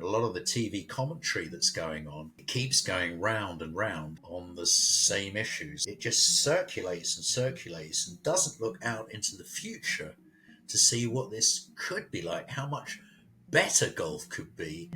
A lot of the TV commentary that's going on, it keeps going round and round on the same issues. It just circulates and doesn't look out into the future to see what this could be like, how much better golf could be.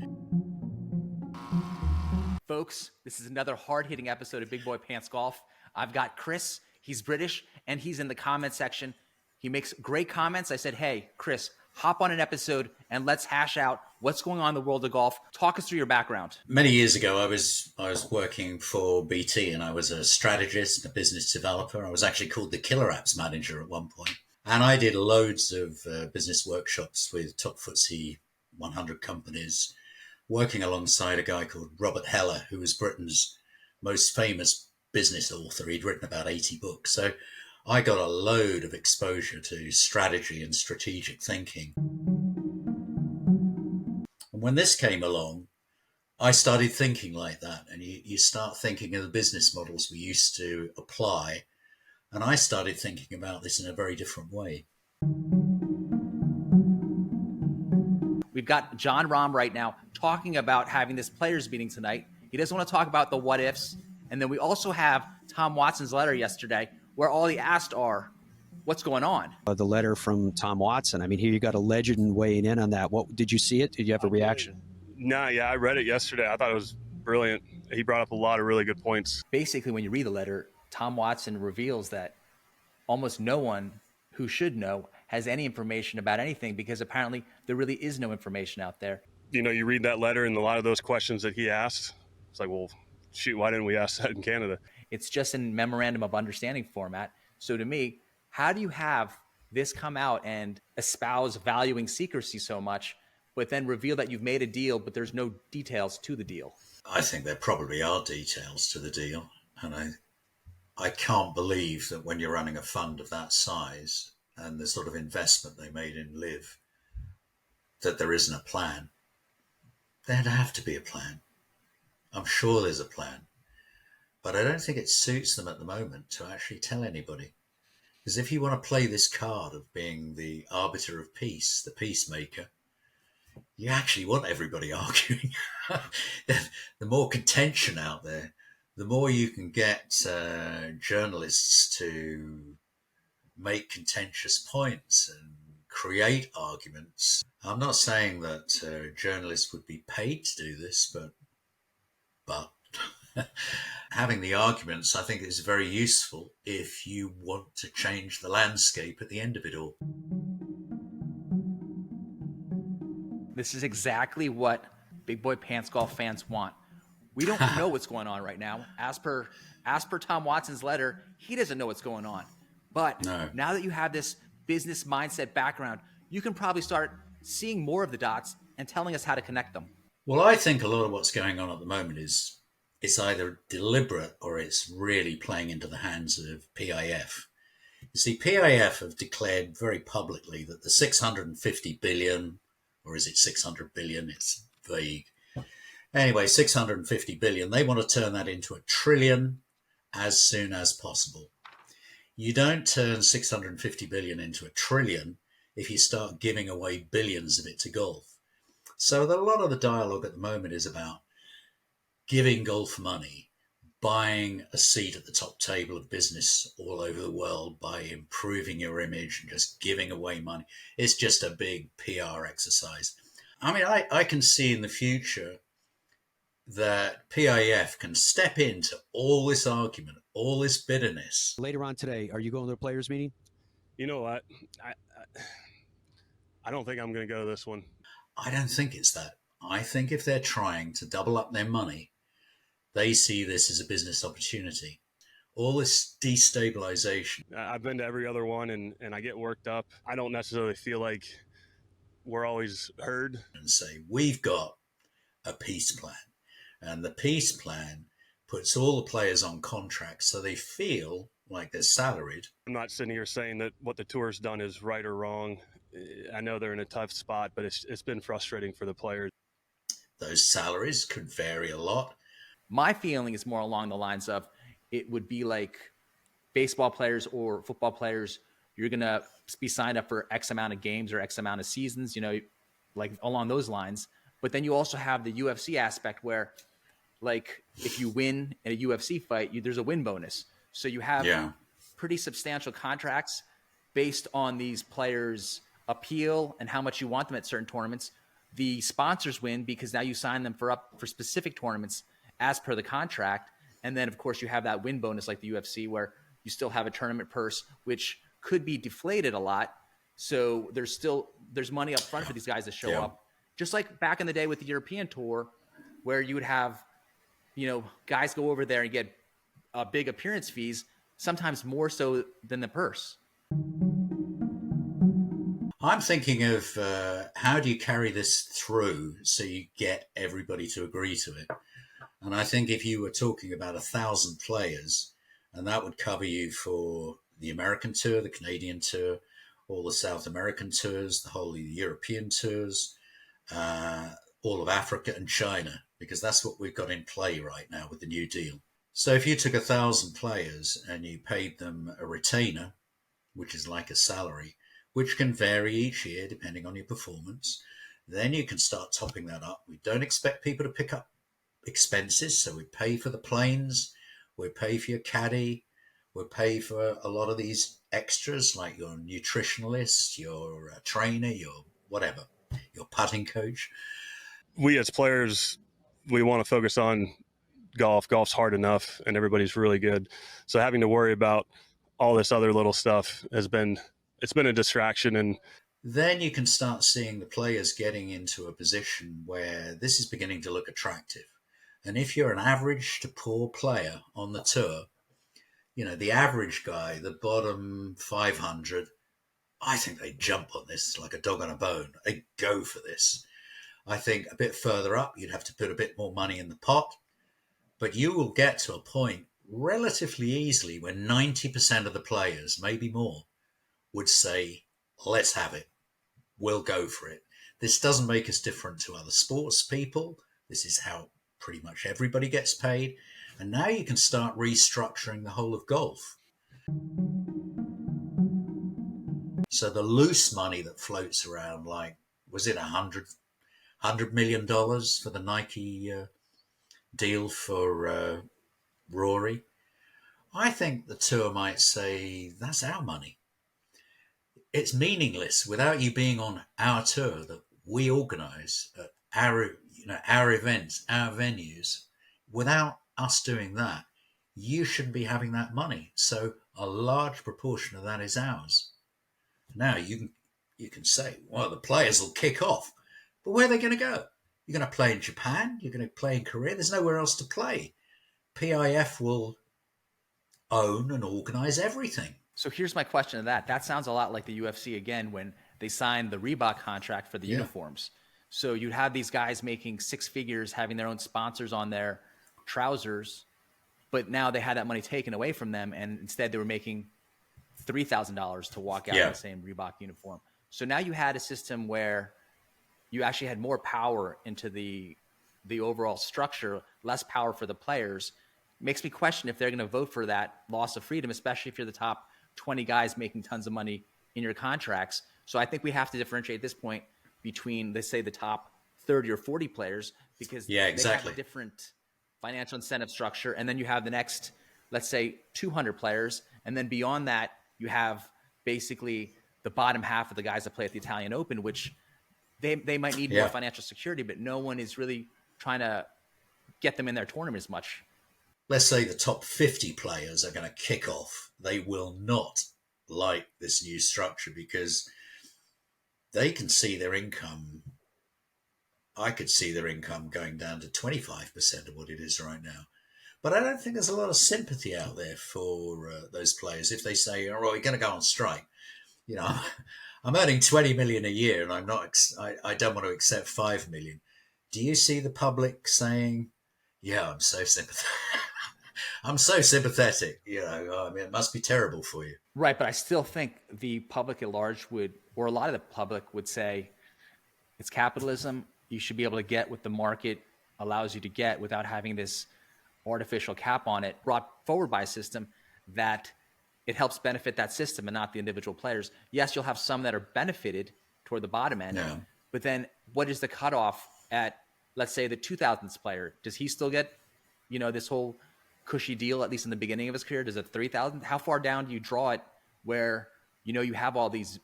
Folks, this is another hard-hitting episode of Big Boy Pants Golf. I've got Chris. He's British, and he's in the comment section. He makes great comments. I said, hey, Chris, hop on an episode and let's hash out what's going on in the world of golf. Talk us through your background. Many years ago, I was working for BT, and I was a strategist, a business developer. I was actually called the Killer Apps Manager at one point. And I did loads of business workshops with top FTSE 100 companies, working alongside a guy called Robert Heller, who was Britain's most famous business author. He'd written about 80 books. So I got a load of exposure to strategy and strategic thinking. And when this came along, I started thinking like that. And you start thinking of the business models we used to apply. And I started thinking about this in a very different way. We've got Jon Rahm right now talking about having this players meeting tonight. He doesn't want to talk about the what ifs. And then we also have Tom Watson's letter yesterday where all he asked are, what's going on? The letter from Tom Watson. I mean, here you got a legend weighing in on that. What did you see it? Did you have a reaction? No, yeah, I read it yesterday. I thought it was brilliant. He brought up a lot of really good points. Basically, when you read the letter, Tom Watson reveals that almost no one who should know has any information about anything because apparently there really is no information out there. You know, you read that letter and a lot of those questions that he asked, it's like, well, shoot, why didn't we ask that in Canada? It's just in memorandum of understanding format. So to me, how do you have this come out and espouse valuing secrecy so much, but then reveal that you've made a deal, but there's no details to the deal? I think there probably are details to the deal. And I can't believe that when you're running a fund of that size and the sort of investment they made in LIV, that there isn't a plan. There'd have to be a plan. I'm sure there's a plan. But I don't think it suits them at the moment to actually tell anybody. Because if you want to play this card of being the arbiter of peace, the peacemaker, you actually want everybody arguing. The more contention out there, the more you can get journalists to make contentious points and create arguments. I'm not saying that journalists would be paid to do this, but having the arguments, I think, is very useful if you want to change the landscape at the end of it all. This is exactly what Big Boy Pants Golf fans want. We don't know what's going on right now. As per Tom Watson's letter, he doesn't know what's going on. But Now that you have this business mindset background, you can probably start seeing more of the dots and telling us how to connect them. Well, I think a lot of what's going on at the moment is it's either deliberate or it's really playing into the hands of PIF. You see, PIF have declared very publicly that the 650 billion, or is it 600 billion? It's vague. Anyway, 650 billion, they want to turn that into $1 trillion as soon as possible. You don't turn 650 billion into $1 trillion if you start giving away billions of it to golf. So a lot of the dialogue at the moment is about giving golf money, buying a seat at the top table of business all over the world by improving your image and just giving away money. It's just a big PR exercise. I mean, I can see in the future that PIF can step into all this argument, all this bitterness. Later on today, are you going to a players meeting? You know what? I don't think I'm going to go to this one. I don't think it's that. I think if they're trying to double up their money, they see this as a business opportunity. All this destabilization. I've been to every other one and I get worked up. I don't necessarily feel like we're always heard. And say, we've got a peace plan. And the peace plan puts all the players on contracts so they feel like they're salaried. I'm not sitting here saying that what the tour's done is right or wrong. I know they're in a tough spot, but it's been frustrating for the players. Those salaries could vary a lot. My feeling is more along the lines of it would be like baseball players or football players. You're going to be signed up for X amount of games or X amount of seasons, like along those lines. But then you also have the UFC aspect where, like, if you win in a UFC fight, there's a win bonus. So you have pretty substantial contracts based on these players' appeal and how much you want them at certain tournaments. The sponsors win because now you sign them for specific tournaments as per the contract. And then, of course, you have that win bonus like the UFC, where you still have a tournament purse, which could be deflated a lot. So there's money up front for these guys to show up. Just like back in the day with the European tour, where you would have, guys go over there and get big appearance fees, sometimes more so than the purse. I'm thinking of how do you carry this through so you get everybody to agree to it? And I think if you were talking about 1,000 players, and that would cover you for the American tour, the Canadian tour, all the South American tours, the whole of the European tours, all of Africa and China, because that's what we've got in play right now with the new deal. So if you took 1,000 players and you paid them a retainer, which is like a salary, which can vary each year depending on your performance, then you can start topping that up. We don't expect people to pick up expenses, so we pay for the planes, we pay for your caddy, we pay for a lot of these extras like your nutritionalist, your trainer, your whatever, your putting coach. We as players, we want to focus on golf. Golf's hard enough and everybody's really good. So having to worry about all this other little stuff it's been a distraction. And then you can start seeing the players getting into a position where this is beginning to look attractive. And if you're an average to poor player on the tour, the average guy, the bottom 500, I think they jump on this like a dog on a bone. They go for this. I think a bit further up, you'd have to put a bit more money in the pot. But you will get to a point relatively easily where 90% of the players, maybe more, would say, let's have it. We'll go for it. This doesn't make us different to other sports people. This is how pretty much everybody gets paid. And now you can start restructuring the whole of golf. So the loose money that floats around, like, was it $100 million for the Nike deal for Rory? I think the tour might say, that's our money. It's meaningless without you being on our tour that we organize our events, our venues. Without us doing that, you shouldn't be having that money. So a large proportion of that is ours. Now you can say, well, the players will kick off, but where are they going to go? You're going to play in Japan? You're going to play in Korea? There's nowhere else to play. PIF will own and organize everything. So here's my question to that. That sounds a lot like the UFC again when they signed the Reebok contract for the uniforms. So you'd have these guys making six figures, having their own sponsors on their trousers, but now they had that money taken away from them, and instead they were making $3,000 to walk out in the same Reebok uniform. So now you had a system where you actually had more power into the overall structure, less power for the players. Makes me question if they're going to vote for that loss of freedom, especially if you're the top 20 guys making tons of money in your contracts. So I think we have to differentiate at this point between, let's say, the top 30 or 40 players, because they have a different financial incentive structure. And then you have the next, let's say, 200 players. And then beyond that, you have basically the bottom half of the guys that play at the Italian Open, which they might need more financial security, but no one is really trying to get them in their tournament as much. Let's say the top 50 players are going to kick off. They will not like this new structure because they can see their income. I could see their income going down to 25% of what it is right now. But I don't think there's a lot of sympathy out there for those players. If they say, "Oh, we're going to go on strike," I'm earning 20 million a year, and I don't want to accept 5 million. Do you see the public saying, "Yeah, I'm so sympathetic. I'm so sympathetic. It must be terrible for you." Right, but I still think the public at large would, or a lot of the public would say, it's capitalism. You should be able to get what the market allows you to get without having this artificial cap on it, brought forward by a system that it helps benefit that system and not the individual players. Yes, you'll have some that are benefited toward the bottom end, but then what is the cutoff at, let's say, the 2000s player, does he still get, this whole cushy deal, at least in the beginning of his career? Does it 3000? How far down do you draw it where, you have all these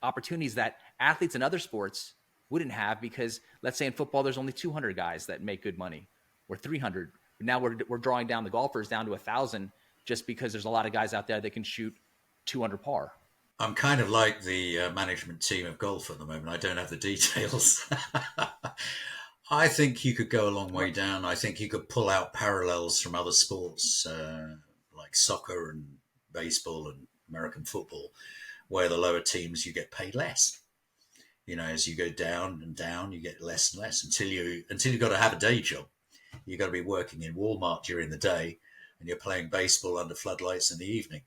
opportunities that athletes in other sports wouldn't have? Because let's say in football, there's only 200 guys that make good money, or 300. Now we're drawing down the golfers down to 1,000 just because there's a lot of guys out there that can shoot 200 par. I'm kind of like the management team of golf at the moment. I don't have the details. I think you could go a long way down. I think you could pull out parallels from other sports like soccer and baseball and American football, where the lower teams, you get paid less. As you go down and down, you get less and less until you've got to have a day job. You've got to be working in Walmart during the day, and you're playing baseball under floodlights in the evening.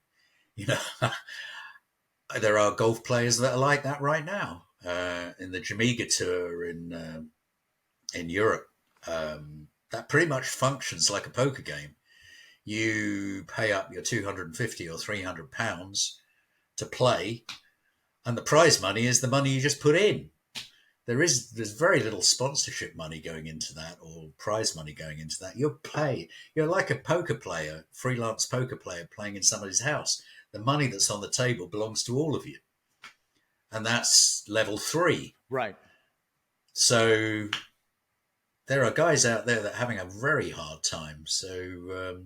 There are golf players that are like that right now. In the Jamaica Tour in Europe, that pretty much functions like a poker game. You pay up your 250 or 300 pounds to play, and the prize money is the money you just put in. There's very little sponsorship money going into that, or prize money going into that. You're like a poker player, freelance poker player playing in somebody's house. The money that's on the table belongs to all of you. And that's level 3. Right. So there are guys out there that are having a very hard time. So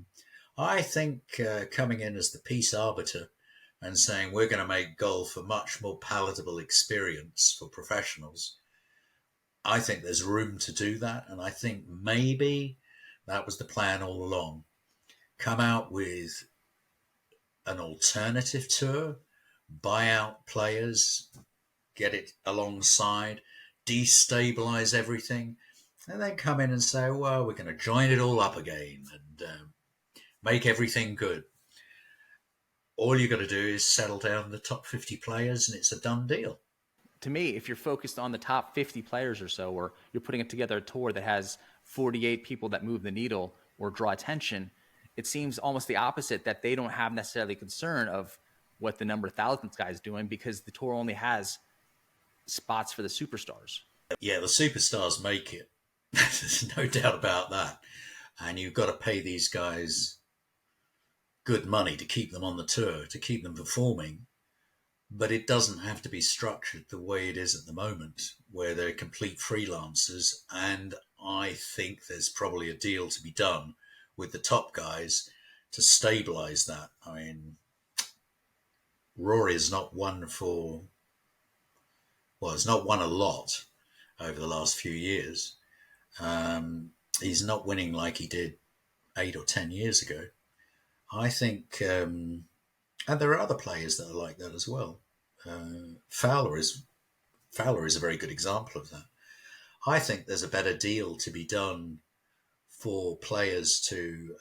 I think coming in as the peace arbiter and saying we're going to make golf a much more palatable experience for professionals, I think there's room to do that. And I think maybe that was the plan all along. Come out with an alternative tour, buy out players, get it alongside, destabilize everything, and then come in and say, well, we're going to join it all up again and make everything good. All you got to do is settle down the top 50 players and it's a done deal. To me, if you're focused on the top 50 players or so, or you're putting together a tour that has 48 people that move the needle or draw attention, it seems almost the opposite, that they don't have necessarily concern of what the number 1,000th guy is doing, because the tour only has spots for the superstars. Yeah, the superstars make it. There's no doubt about that. And you've got to pay these guys good money to keep them on the tour, to keep them performing. But it doesn't have to be structured the way it is at the moment, where they're complete freelancers. And I think there's probably a deal to be done with the top guys to stabilize that. I mean, Rory has not won has not won a lot over the last few years. He's not winning like he did 8 or 10 years ago. I think, and there are other players that are like that as well. Fowler is a very good example of that. I think there's a better deal to be done for players to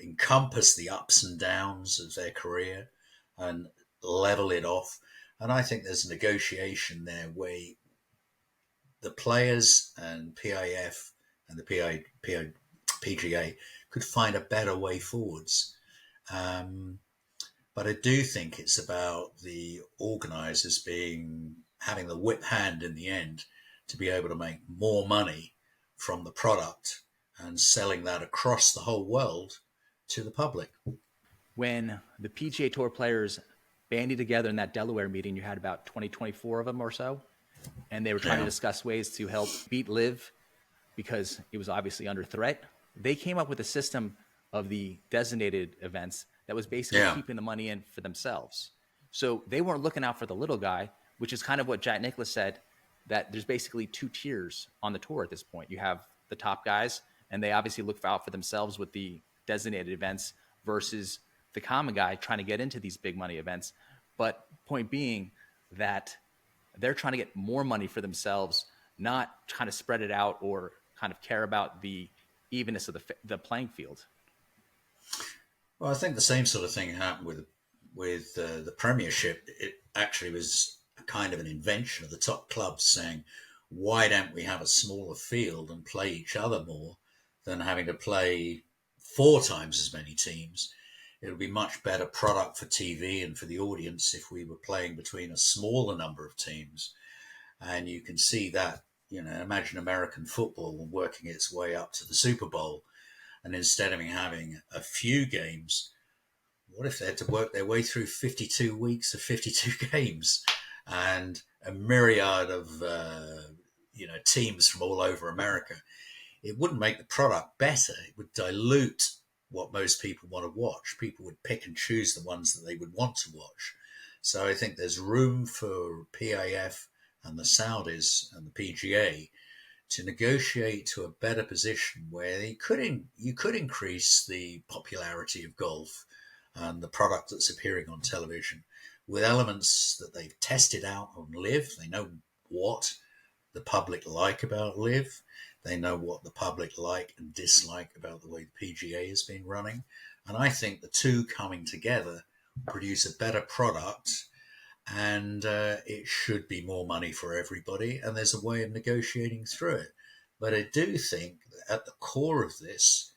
encompass the ups and downs of their career and level it off. And I think there's a negotiation there where the players and PIF and the PGA could find a better way forwards. But I do think it's about the organisers having the whip hand in the end to be able to make more money from the product and selling that across the whole world to the public. When the PGA Tour players banded together in that Delaware meeting, you had about 24 of them or so, and they were trying to discuss ways to help beat LIV because it was obviously under threat. They came up with a system of the designated events that was basically keeping the money in for themselves. So they weren't looking out for the little guy, which is kind of what Jack Nicklaus said, that there's basically 2 tiers on the tour at this point. You have the top guys, and they obviously look out for themselves with the designated events, versus the common guy trying to get into these big money events. But point being that they're trying to get more money for themselves, not trying to spread it out or kind of care about the evenness of the playing field. Well, I think the same sort of thing happened with the Premiership. It actually was a kind of an invention of the top clubs saying, why don't we have a smaller field and play each other more than having to play 4 times as many teams? It would be much better product for TV and for the audience if we were playing between a smaller number of teams. And you can see that imagine American football working its way up to the Super Bowl, and instead of having a few games, what if they had to work their way through 52 weeks of 52 games and a myriad of teams from all over America? It wouldn't make the product better. It would dilute what most people want to watch. People would pick and choose the ones that they would want to watch. So I think there's room for PAF and the Saudis and the PGA to negotiate to a better position where you could increase the popularity of golf and the product that's appearing on television with elements that they've tested out on LIV. They know what the public like about LIV. They know what the public like and dislike about the way the PGA has been running. And I think the two coming together produce a better product, and it should be more money for everybody. And there's a way of negotiating through it. But I do think that at the core of this,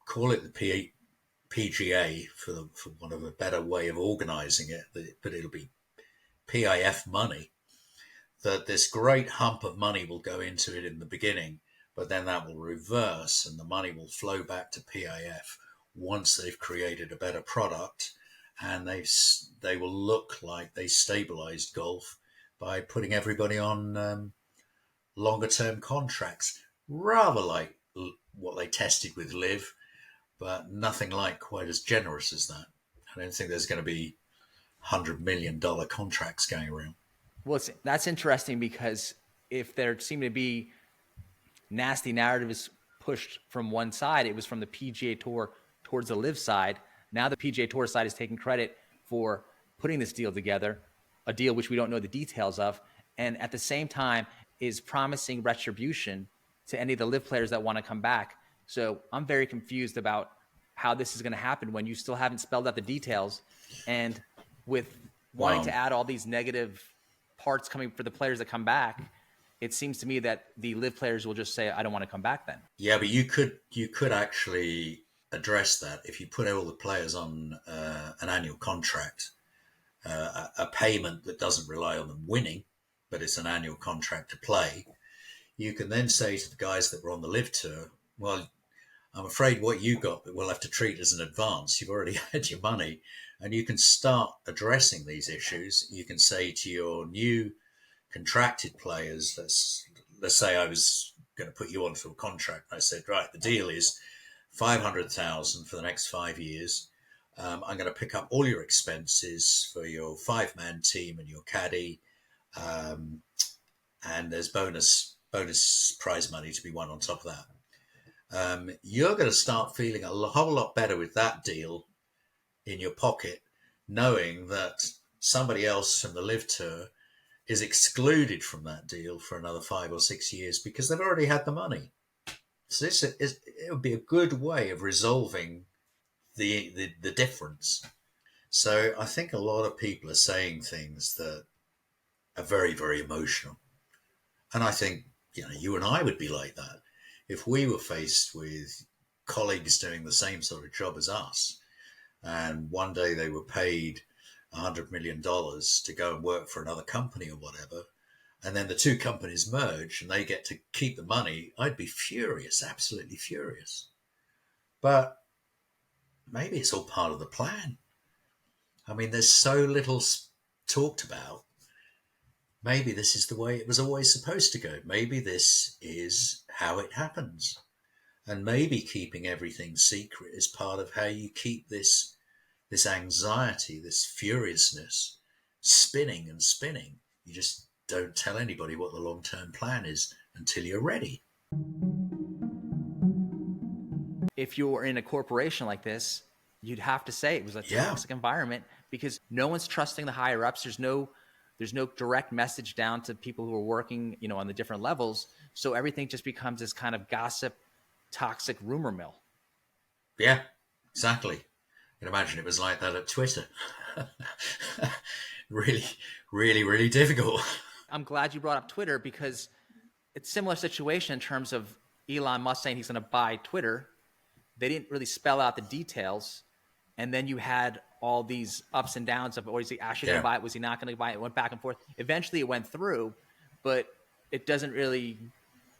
call it the PGA for want of a better way of organizing it, but it'll be PIF money, that this great hump of money will go into it in the beginning, but then that will reverse and the money will flow back to PIF once they've created a better product, and they will look like they stabilized golf by putting everybody on longer term contracts, rather like what they tested with LIV, but nothing like quite as generous as that. I don't think there's going to be $100 million contracts going around. Well, that's interesting, because if there seem to be nasty narratives pushed from one side, it was from the PGA Tour towards the LIV side. Now the PGA Tour side is taking credit for putting this deal together, a deal which we don't know the details of, and at the same time is promising retribution to any of the LIV players that want to come back. So I'm very confused about how this is going to happen when you still haven't spelled out the details, and with wanting to add all these negative parts coming for the players that come back, it seems to me that the LIV players will just say, I don't want to come back then. Yeah, but you could actually address that if you put all the players on an annual contract, a payment that doesn't rely on them winning, but it's an annual contract to play. You can then say to the guys that were on the LIV tour, well, I'm afraid what you got, we'll have to treat as an advance. You've already had your money. And you can start addressing these issues. You can say to your new contracted players, let's say I was going to put you onto a contract. I said, right, the deal is $500,000 for the next 5 years. I'm going to pick up all your expenses for your 5-man team and your caddy. And there's bonus prize money to be won on top of that. You're going to start feeling a whole lot better with that deal in your pocket, knowing that somebody else from the LIV tour is excluded from that deal for another 5 or 6 years because they've already had the money. So it would be a good way of resolving the difference. So I think a lot of people are saying things that are very, very emotional. And I think, you and I would be like that if we were faced with colleagues doing the same sort of job as us. And one day they were paid $100 million to go and work for another company or whatever. And then the two companies merge and they get to keep the money. I'd be furious, absolutely furious. But maybe it's all part of the plan. I mean, there's so little talked about. Maybe this is the way it was always supposed to go. Maybe this is how it happens. And maybe keeping everything secret is part of how you keep this anxiety, this furiousness spinning and spinning. You just don't tell anybody what the long-term plan is until you're ready. If you were in a corporation like this, you'd have to say it was a toxic environment, because no one's trusting the higher ups. There's no direct message down to people who are working, on the different levels. So everything just becomes this kind of gossip, toxic rumor mill. Yeah, exactly. You can imagine it was like that at Twitter. Really, really, really difficult. I'm glad you brought up Twitter, because it's a similar situation in terms of Elon Musk saying he's going to buy Twitter. They didn't really spell out the details. And then you had all these ups and downs of, is he actually going to buy it? Was he not going to buy it? It went back and forth. Eventually it went through, but it doesn't really,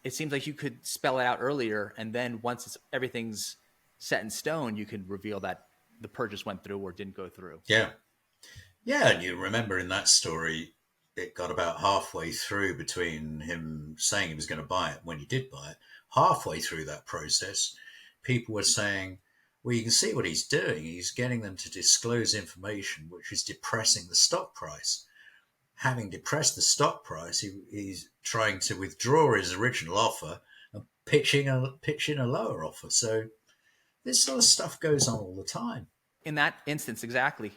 it seems like you could spell it out earlier, and then once everything's set in stone, you can reveal that the purchase went through or didn't go through. Yeah. Yeah, and you remember in that story, it got about halfway through between him saying he was going to buy it when he did buy it. Halfway through that process, people were saying, well, you can see what he's doing. He's getting them to disclose information which is depressing the stock price. Having depressed the stock price, he's trying to withdraw his original offer and pitch in a lower offer. So this sort of stuff goes on all the time. In that instance, exactly.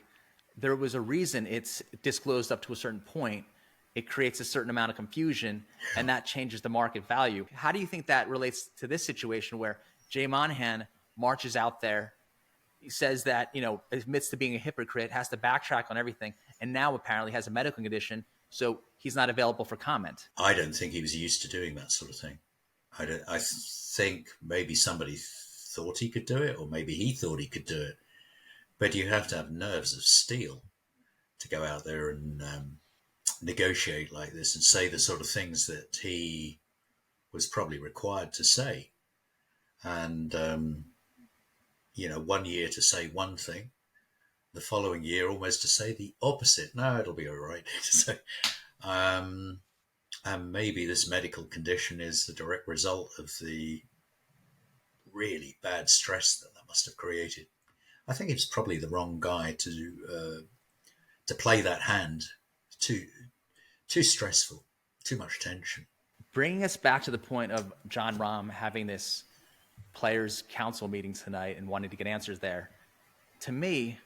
There was a reason it's disclosed up to a certain point. It creates a certain amount of confusion, and that changes the market value. How do you think that relates to this situation where Jay Monahan marches out there, he says that, admits to being a hypocrite, has to backtrack on everything, and now apparently has a medical condition, so he's not available for comment? I don't think he was used to doing that sort of thing. I think maybe somebody thought he could do it, or maybe he thought he could do it. But you have to have nerves of steel to go out there and negotiate like this and say the sort of things that he was probably required to say. And, 1 year to say one thing, the following year almost to say the opposite. No, it'll be all right. So, and maybe this medical condition is the direct result of the really bad stress that must have created. I think it's probably the wrong guy to play that hand. Too stressful, too much tension. Bringing us back to the point of Jon Rahm having this players' council meeting tonight and wanting to get answers there. To me,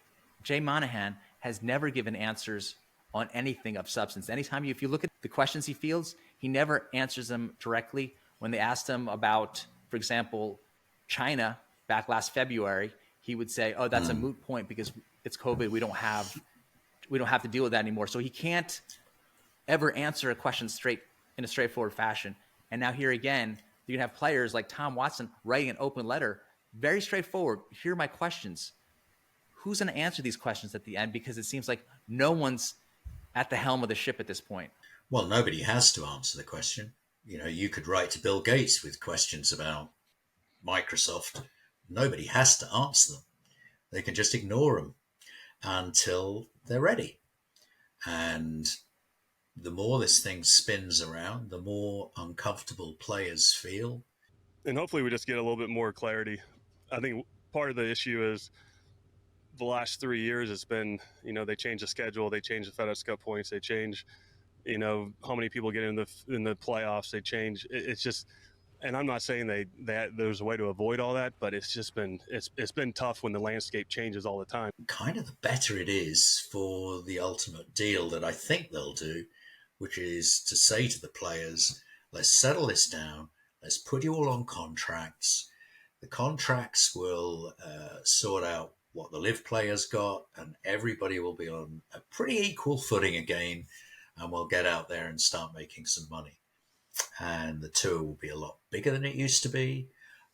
Jay Monahan has never given answers on anything of substance. Anytime if you look at the questions he fields, he never answers them directly. When they asked him about, for example, China back last February, he would say, "Oh, that's a moot point because it's COVID. We don't have to deal with that anymore." So he can't ever answer a question in a straightforward fashion. And now here again, you can have players like Tom Watson writing an open letter, very straightforward. Here are my questions. Who's going to answer these questions at the end? Because it seems like no one's at the helm of the ship at this point. Well, nobody has to answer the question. You could write to Bill Gates with questions about Microsoft. Nobody has to answer them. They can just ignore them until they're ready. And the more this thing spins around, the more uncomfortable players feel. And hopefully we just get a little bit more clarity. I think part of the issue is the last 3 years it's been, they change the schedule, they change the FedEx Cup points, they change, how many people get in the playoffs, they change. It's just, and I'm not saying that there's a way to avoid all that, but it's just been it's been tough when the landscape changes all the time. Kind of the better it is for the ultimate deal that I think they'll do, which is to say to the players, let's settle this down, let's put you all on contracts. The contracts will sort out what the LIV players got, and everybody will be on a pretty equal footing again, and we'll get out there and start making some money. And the tour will be a lot bigger than it used to be.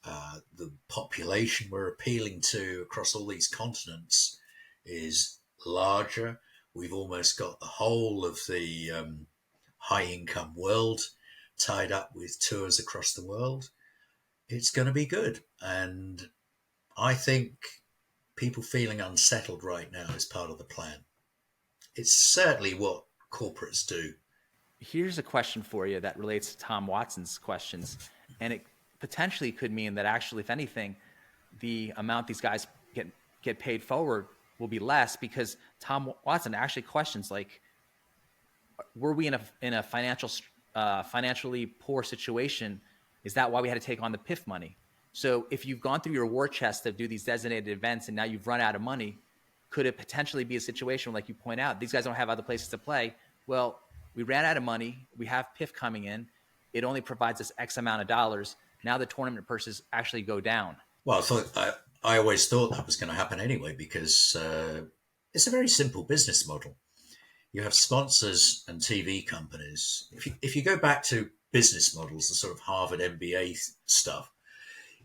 The population we're appealing to across all these continents is larger. We've almost got the whole of the high-income world tied up with tours across the world. It's going to be good. And I think people feeling unsettled right now is part of the plan. It's certainly what corporates do. Here's a question for you that relates to Tom Watson's questions. And it potentially could mean that actually, if anything, the amount these guys get paid forward will be less, because Tom Watson actually questions like, were we in a financially poor situation? Is that why we had to take on the PIF money? So if you've gone through your war chest to do these designated events and now you've run out of money, could it potentially be a situation like you point out, these guys don't have other places to play? Well, we ran out of money. We have PIF coming in. It only provides us X amount of dollars. Now the tournament purses actually go down. Well, I always thought that was going to happen anyway, because it's a very simple business model. You have sponsors and TV companies. If you go back to business models, the sort of Harvard MBA stuff,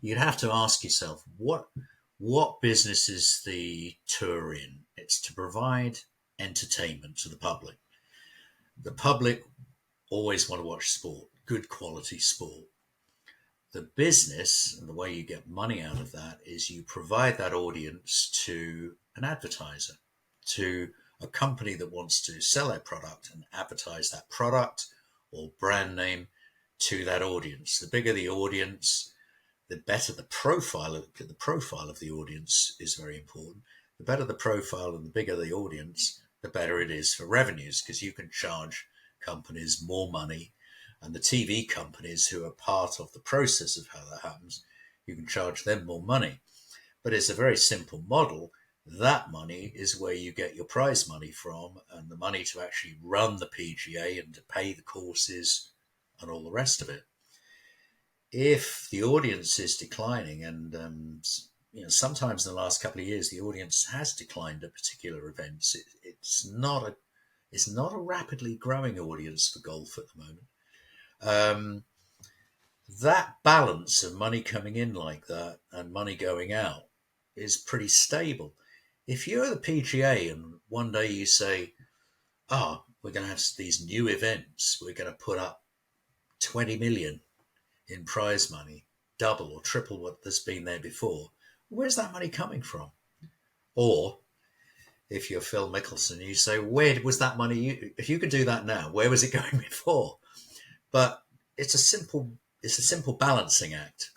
you'd have to ask yourself, what business is the tour in? It's to provide entertainment to the public. The public always want to watch sport, good quality sport. The business and the way you get money out of that is you provide that audience to an advertiser, to a company that wants to sell their product and advertise that product or brand name to that audience. The bigger the audience, the better the profile of the audience is very important. The better the profile and the bigger the audience, the better it is for revenues, because you can charge companies more money, and the TV companies who are part of the process of how that happens, you can charge them more money. But it's a very simple model. That money is where you get your prize money from, and the money to actually run the PGA and to pay the courses and all the rest of it. If the audience is declining, and sometimes in the last couple of years the audience has declined at particular events, it's not a rapidly growing audience for golf at the moment. That balance of money coming in like that and money going out is pretty stable. If you're the PGA and one day you say, we're going to have these new events, we're going to put up 20 million in prize money, double or triple what has been there before, where's that money coming from? Or if you're Phil Mickelson, you say, where was that money? If you could do that now, where was it going before? But it's a simple balancing act.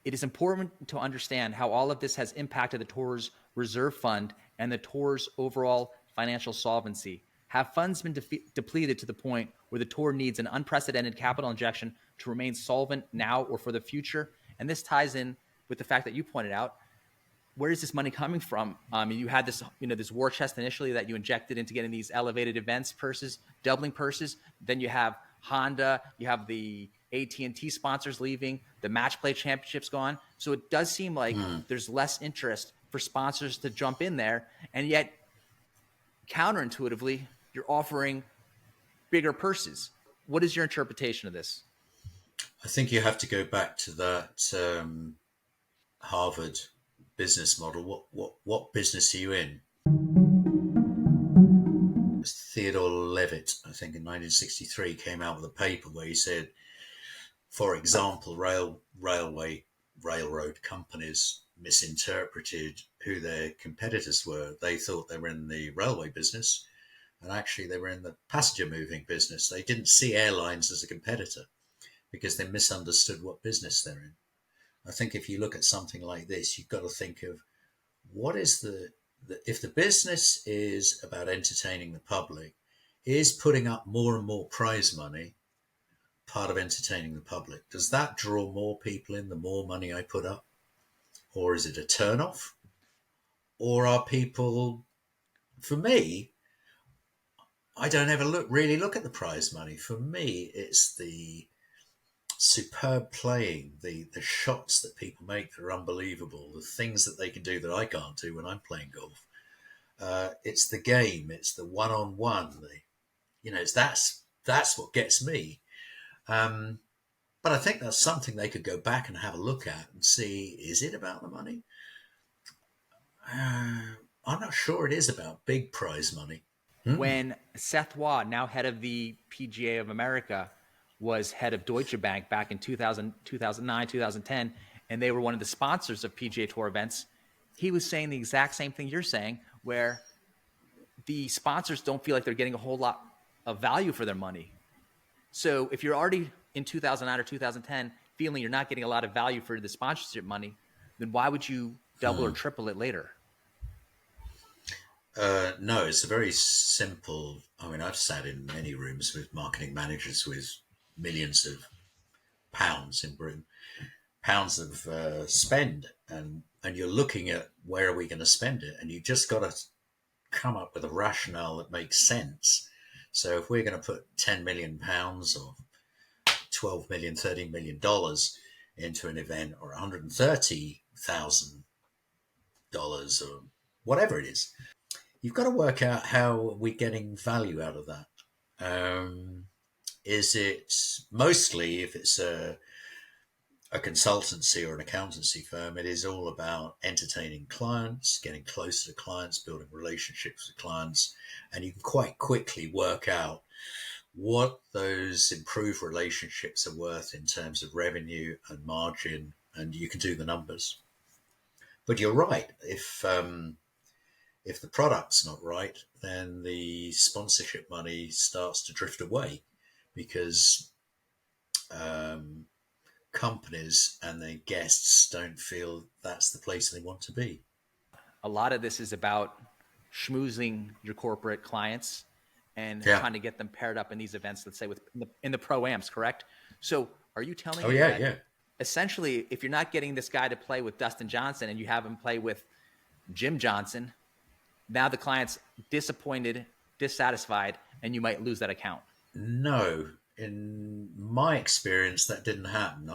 It is important to understand how all of this has impacted the Tour's reserve fund and the Tour's overall financial solvency. Have funds been depleted to the point where the Tour needs an unprecedented capital injection to remain solvent now or for the future? And this ties in with the fact that you pointed out, where is this money coming from? You had this, this war chest initially that you injected into getting these elevated events purses, doubling purses. Then you have Honda, you have the AT&T sponsors leaving, the match play championships gone. So it does seem like there's less interest for sponsors to jump in there. And yet, counterintuitively, you're offering bigger purses. What is your interpretation of this? I think you have to go back to that Harvard business model. What business are you in? Theodore Levitt, I think in 1963, came out with a paper where he said, for example, railroad companies misinterpreted who their competitors were. They thought they were in the railway business, and actually they were in the passenger moving business. They didn't see airlines as a competitor because they misunderstood what business they're in. I think if you look at something like this, you've got to think of what is if the business is about entertaining the public, is putting up more and more prize money part of entertaining the public? Does that draw more people in the more money I put up? Or is it a turnoff? Or are people, for me, I don't ever really look at the prize money. For me, it's the superb playing, the shots that people make that are unbelievable, the things that they can do that I can't do when I'm playing golf. It's the game, it's the one-on-one, that's what gets me. But I think that's something they could go back and have a look at and see, is it about the money? I'm not sure it is about big prize money. When Seth Waugh, now head of the PGA of America, was head of Deutsche Bank back in 2009, 2010, and they were one of the sponsors of PGA Tour events, he was saying the exact same thing you're saying, where the sponsors don't feel like they're getting a whole lot of value for their money. So if you're already in 2009 or 2010 feeling you're not getting a lot of value for the sponsorship money, then why would you double or triple it later? No, it's a very simple. I mean, I've sat in many rooms with marketing managers with millions of pounds in Britain, pounds of spend, and you're looking at where are we going to spend it, and you just got to come up with a rationale that makes sense. So if we're going to put 10 million pounds or 12 million, $13 million into an event, or $130,000 or whatever it is, you've got to work out how we're getting value out of that. Is it mostly, if it's a consultancy or an accountancy firm, it is all about entertaining clients, getting closer to clients, building relationships with clients, and you can quite quickly work out what those improved relationships are worth in terms of revenue and margin, and you can do the numbers. But you're right. If the product's not right, then the sponsorship money starts to drift away because companies and their guests don't feel that's the place they want to be. A lot of this is about schmoozing your corporate clients and trying to get them paired up in these events, let's say in the pro-ams, correct? So are you telling me that essentially if you're not getting this guy to play with Dustin Johnson and you have him play with Jim Johnson, now the client's disappointed, dissatisfied, and you might lose that account? No. In my experience, that didn't happen.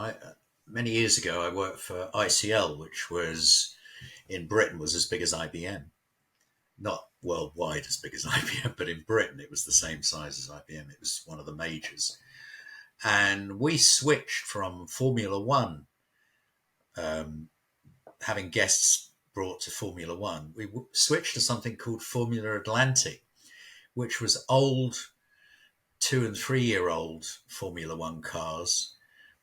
Many years ago, I worked for ICL, which was in Britain was as big as IBM. Not worldwide as big as IBM, but in Britain, it was the same size as IBM. It was one of the majors. And we switched from Formula One, having guests brought to Formula One. We switched to something called Formula Atlantic, which was old 2 and 3 year old Formula One cars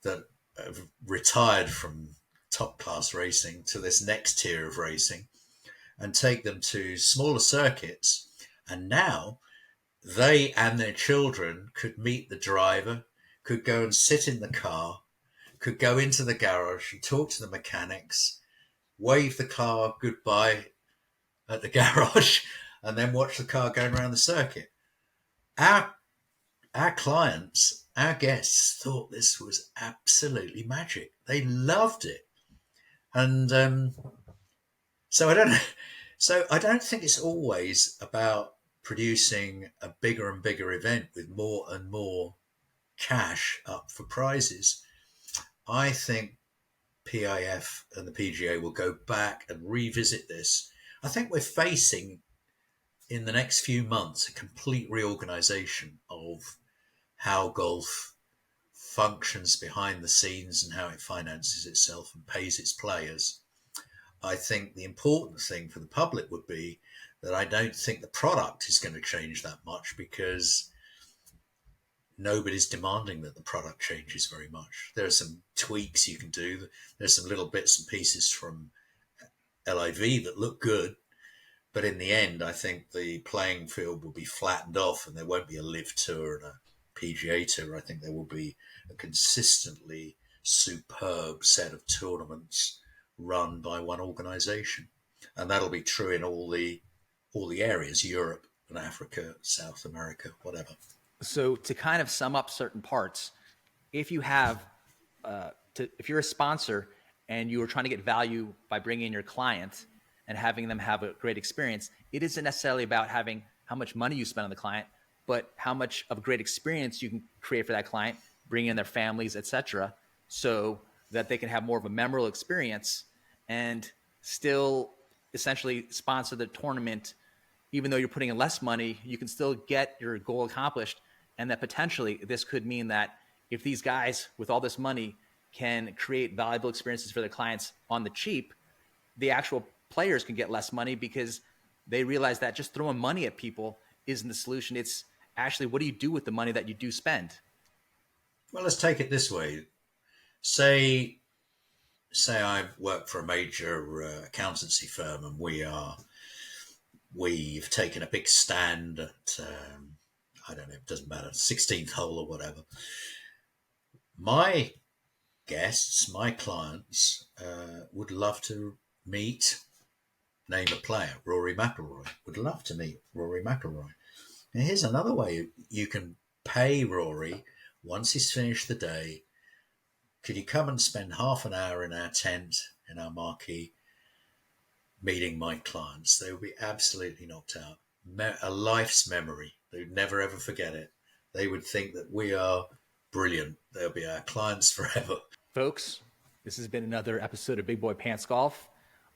that have retired from top class racing to this next tier of racing and take them to smaller circuits. And now they and their children could meet the driver, could go and sit in the car, could go into the garage and talk to the mechanics, wave the car goodbye at the garage, and then watch the car going around the circuit. Our clients, our guests thought this was absolutely magic. They loved it. And so I don't think it's always about producing a bigger and bigger event with more and more cash up for prizes. I think PIF and the PGA will go back and revisit this. I think we're facing in the next few months a complete reorganization of how golf functions behind the scenes and how it finances itself and pays its players. I think the important thing for the public would be that I don't think the product is going to change that much because nobody's demanding that the product changes very much. There are some tweaks you can do. There's some little bits and pieces from LIV that look good. But in the end, I think the playing field will be flattened off and there won't be a LIV tour and a PGA tour. I think there will be a consistently superb set of tournaments run by one organization. And that'll be true in all the areas, Europe and Africa, South America, whatever. So to kind of sum up certain parts, if you have, if you're a sponsor and you are trying to get value by bringing in your client and having them have a great experience, it isn't necessarily about having how much money you spend on the client, but how much of a great experience you can create for that client, bring in their families, etc., so that they can have more of a memorable experience and still essentially sponsor the tournament. Even though you're putting in less money, you can still get your goal accomplished. And that potentially this could mean that if these guys with all this money can create valuable experiences for their clients on the cheap, the actual players can get less money because they realize that just throwing money at people isn't the solution. It's actually, what do you do with the money that you do spend? Well, let's take it this way. Say I've worked for a major accountancy firm and we've taken a big stand at, I don't know, it doesn't matter, 16th hole or whatever. My guests, my clients would love to meet, name a player, Rory McIlroy. Would love to meet Rory McIlroy. And here's another way you can pay Rory once he's finished the day. Could you come and spend half an hour in our tent, in our marquee, meeting my clients? They would be absolutely knocked out. A life's memory. They would never, ever forget it. They would think that we are brilliant. They'll be our clients forever. Folks, this has been another episode of Big Boy Pants Golf.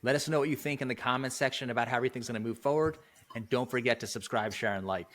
Let us know what you think in the comments section about how everything's going to move forward. And don't forget to subscribe, share, and like.